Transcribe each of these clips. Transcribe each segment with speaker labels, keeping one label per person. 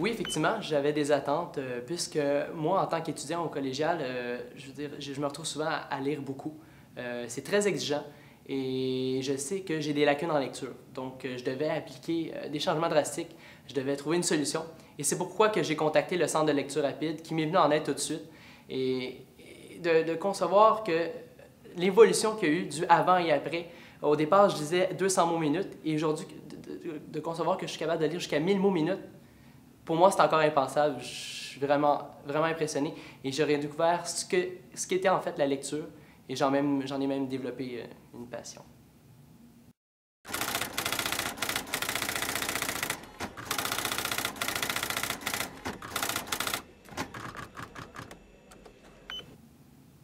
Speaker 1: Oui, effectivement, j'avais des attentes, puisque moi, en tant qu'étudiant au collégial, je veux dire, je me retrouve souvent à lire beaucoup. C'est très exigeant et je sais que j'ai des lacunes en lecture. Donc, je devais appliquer des changements drastiques, je devais trouver une solution. Et c'est pourquoi que j'ai contacté le Centre de lecture rapide qui m'est venu en aide tout de suite et de concevoir que l'évolution qu'il y a eu du avant et après. Au départ, je disais 200 mots minute et aujourd'hui, de concevoir que je suis capable de lire jusqu'à 1000 mots minute, pour moi, c'est encore impensable. Je suis vraiment, vraiment impressionné. Et j'aurais découvert ce qu'était en fait la lecture. Et j'en ai même développé une passion.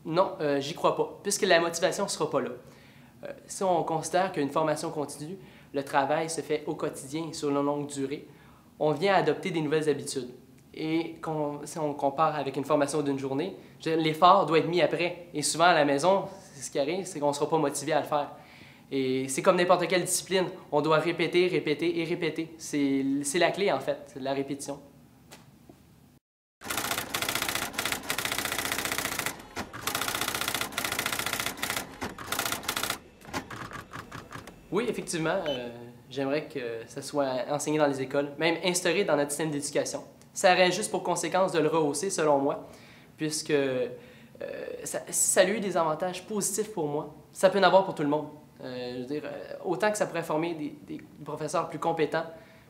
Speaker 1: Non, j'y crois pas, puisque la motivation ne sera pas là. Si on considère qu'une formation continue, le travail se fait au quotidien et sur une longue durée, on vient adopter des nouvelles habitudes. Et si on compare avec une formation d'une journée, l'effort doit être mis après. Et souvent à la maison, ce qui arrive, c'est qu'on ne sera pas motivé à le faire. Et c'est comme n'importe quelle discipline, on doit répéter, répéter et répéter. C'est la clé en fait, la répétition. Oui, effectivement, j'aimerais que ça soit enseigné dans les écoles, même instauré dans notre système d'éducation. Ça aurait juste pour conséquence de le rehausser, selon moi, puisque ça a eu des avantages positifs pour moi. Ça peut en avoir pour tout le monde. Je veux dire, autant que ça pourrait former des professeurs plus compétents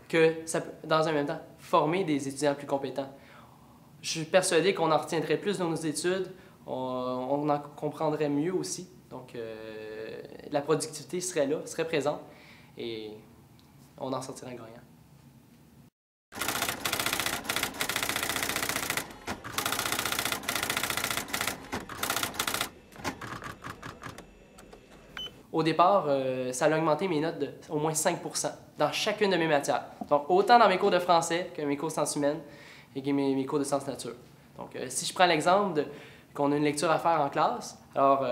Speaker 1: que ça peut, dans un même temps, former des étudiants plus compétents. Je suis persuadé qu'on en retiendrait plus dans nos études, on en comprendrait mieux aussi. Donc, la productivité serait là, serait présente et on en sortirait gagnant. Au départ, ça a augmenté mes notes d'au moins 5% dans chacune de mes matières. Donc, autant dans mes cours de français que mes cours de sciences humaines et que mes cours de sciences nature. Donc, si je prends l'exemple qu'on a une lecture à faire en classe, alors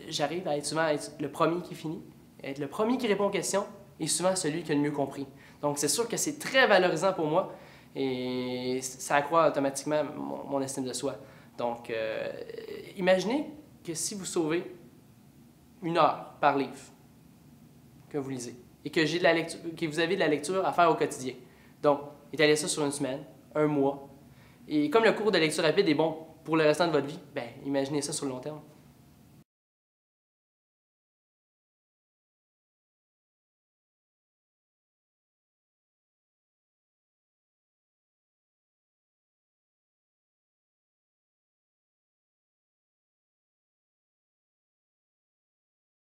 Speaker 1: j'arrive à être souvent à être le premier qui finit, être le premier qui répond aux questions et souvent celui qui a le mieux compris. Donc, c'est sûr que c'est très valorisant pour moi et ça accroît automatiquement mon estime de soi. Donc, imaginez que si vous sauvez 1 heure par livre que vous lisez et que vous avez de la lecture à faire au quotidien. Donc, étalez ça sur une semaine, un mois. Et comme le cours de lecture rapide est bon pour le restant de votre vie, ben, imaginez ça sur le long terme.